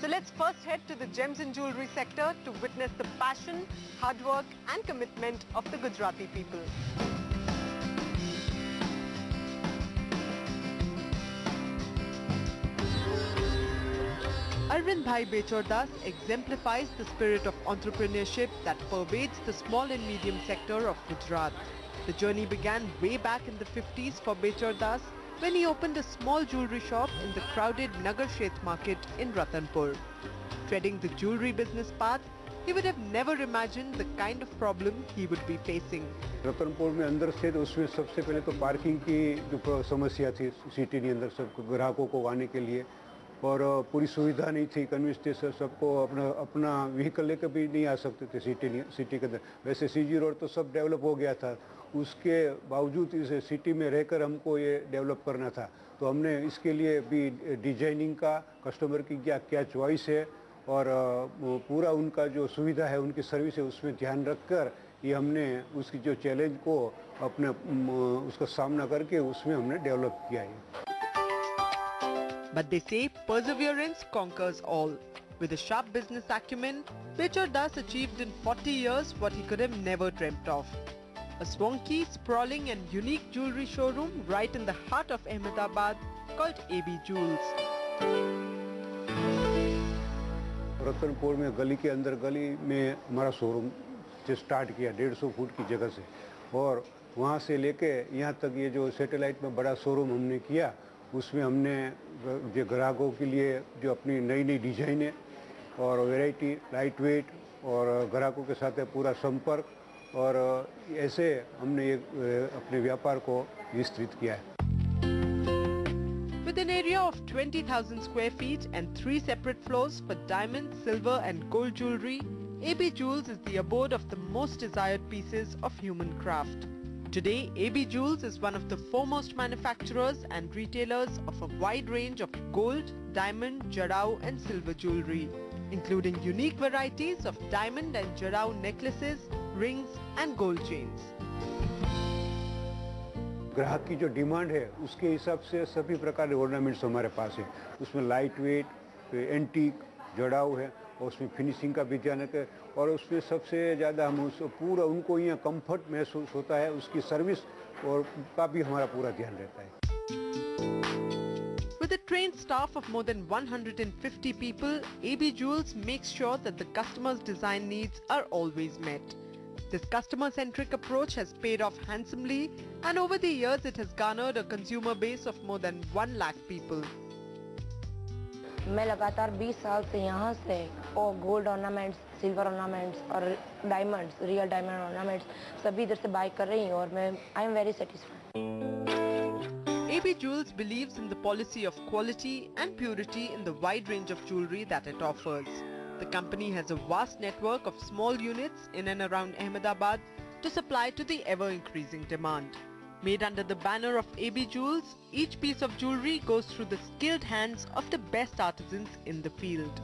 So let's first head to the gems and jewellery sector to witness the passion, hard work and commitment of the Gujarati people. Arvind Bhai Bechordas exemplifies the spirit of entrepreneurship that pervades the small and medium sector of Gujarat. The journey began way back in the 50s for Bechordas when he opened a small jewellery shop in the crowded Nagar Kshetra market in Ratanpur. Treading the jewellery business path, he would have never imagined the kind of problem he would be facing. Ratanpur में अंदर से तो उसमें सबसे पहले तो parking की जो समस्या थी सिटी के अंदर सब ग्राहकों को आने के लिए और पूरी सुविधा नहीं थी कन्विंस थे सबको अपना व्हीकल लेकर भी नहीं आ सकते थे सिटी के अंदर। वैसे सीजी रोड तो सब डेवलप हो गया था, उसके बावजूद इस सिटी में रहकर हमको ये डेवलप करना था, तो हमने इसके लिए भी डिजाइनिंग का कस्टमर की क्या चॉइस है और पूरा उनका जो सुविधा है उनकी सर्विस है उसमें ध्यान रखकर ये हमने उसकी जो चैलेंज को अपने उसका सामना करके उसमें हमने डेवलप किया है। But they say perseverance conquers all. With a sharp business acumen, Bechordas achieved in 40 years what he could have never dreamt of. A swanky, sprawling and unique jewellery showroom right in the heart of Ahmedabad called AB Jewels. Ratanpur में गली के अंदर गली में हमारा showroom से start किया 150 foot की जगह से और वहाँ से लेके यहाँ तक ये जो सैटेलाइट में बड़ा शोरूम हमने किया उसमें हमने जो ग्राहकों के लिए जो अपनी नई डिजाइनें और वैरायटी लाइट वेट और ग्राहकों के साथ पूरा संपर्क और ऐसे हमने ये अपने व्यापार को विस्तृत किया है। With an area of 20,000 square feet and 3 separate floors for diamond, silver and gold jewellery, AB Jewels is the abode of the most desired pieces of human craft. Today, AB Jewels is one of the foremost manufacturers and retailers of a wide range of gold, diamond, jarrao and silver jewellery, including unique varieties of diamond and jarrao necklaces, rings and gold chains. ग्राहक की जो demand है उसके हिसाब से सभी प्रकार के ऑर्नामेंट्स हमारे पास है, उसमें लाइट वेट, एंटीक, जड़ाऊ है और उसमें फिनिशिंग का भी ध्यान है और उसमें सबसे ज़्यादा हम उस पूरा उनको यहाँ कंफर्ट महसूस होता है, उसकी सर्विस और का भी हमारा पूरा ध्यान रहता है। With a trained staff of more than 150 people, AB Jewels makes sure that the customer's design needs are always met. This customer-centric approach has paid off handsomely and over the years it has garnered a consumer base of more than 1 lakh people. मैं लगातार 20 साल से यहाँ से और gold ornaments, silver ornaments और diamonds, real diamond ornaments सभी इधर से बाय कर रही हूँ और मैं I am very satisfied. AB Jewels believes in the policy of quality and purity in the wide range of jewellery that it offers. The company has a vast network of small units in and around Ahmedabad to supply to the ever-increasing demand. Made under the banner of AB Jewels, each piece of jewellery goes through the skilled hands of the best artisans in the field.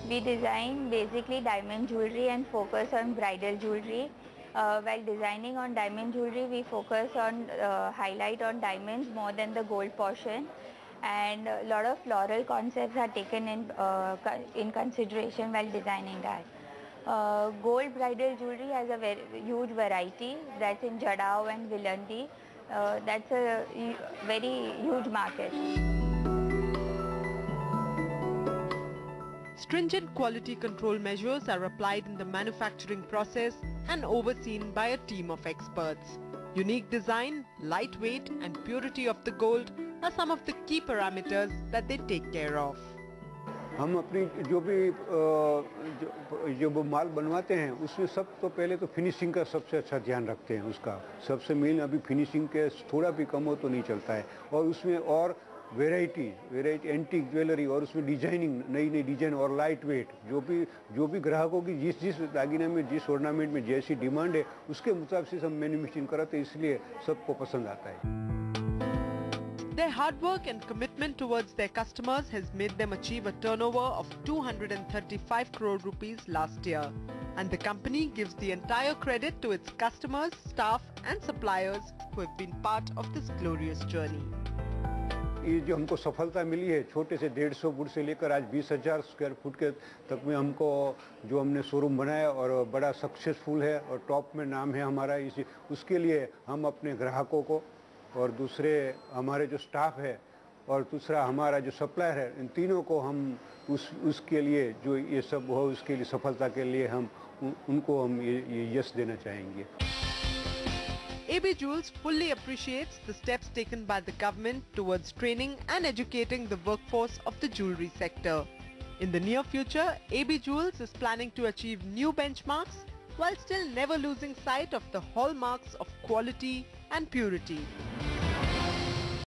We design basically diamond jewellery and focus on bridal jewellery. While designing on diamond jewellery, we focus on highlight on diamonds more than the gold portion, and a lot of floral concepts are taken in consideration while designing that. Gold bridal jewellery has a very huge variety that's in Jadao and Vilandi. That's a very huge market. Stringent quality control measures are applied in the manufacturing process and overseen by a team of experts. Unique design, lightweight and purity of the gold are some of the key parameters that they take care of. हम अपनी जो माल बनवाते हैं उसमें सब तो पहले तो फिनिशिंग का सबसे अच्छा ध्यान रखते हैं, उसका सबसे मेन अभी फिनिशिंग के थोड़ा भी कम हो तो नहीं चलता है और उसमें और वैरायटी एंटीक ज्वेलरी और उसमें डिजाइनिंग नई डिजाइन और लाइट वेट जो भी ग्राहकों की जिस दागिने में जिस ऑर्नामेंट में जैसी डिमांड है उसके मुताबिक से हम मैन्युफैक्चरिंग कराते हैं, इसलिए सबको पसंद आता है। Their hard work and commitment towards their customers has made them achieve a turnover of 235 crore rupees last year. And the company gives the entire credit to its customers, staff and suppliers who have been part of this glorious journey. ये जो हमको सफलता मिली है, छोटे से 150 foot से लेकर आज 20,000 स्क्वायर फुट के तक में हमको जो हमने शोरूम बनाया और बड़ा सक्सेसफुल है और टॉप में नाम है हमारा, इसी उसके लिए हम अपने ग्राहकों को और दूसरे हमारे जो स्टाफ है और दूसरा हमारा जो सप्लायर है, इन तीनों को हम उसके लिए जो ये सब हो, उसके लिए सफलता के लिए हम उनको हम ये यश देना चाहेंगे। AB Jewels fully appreciates the steps taken by the government towards training and educating the workforce of the jewelry sector. In the near future, AB Jewels is planning to achieve new benchmarks while still never losing sight of the hallmarks of quality and purity.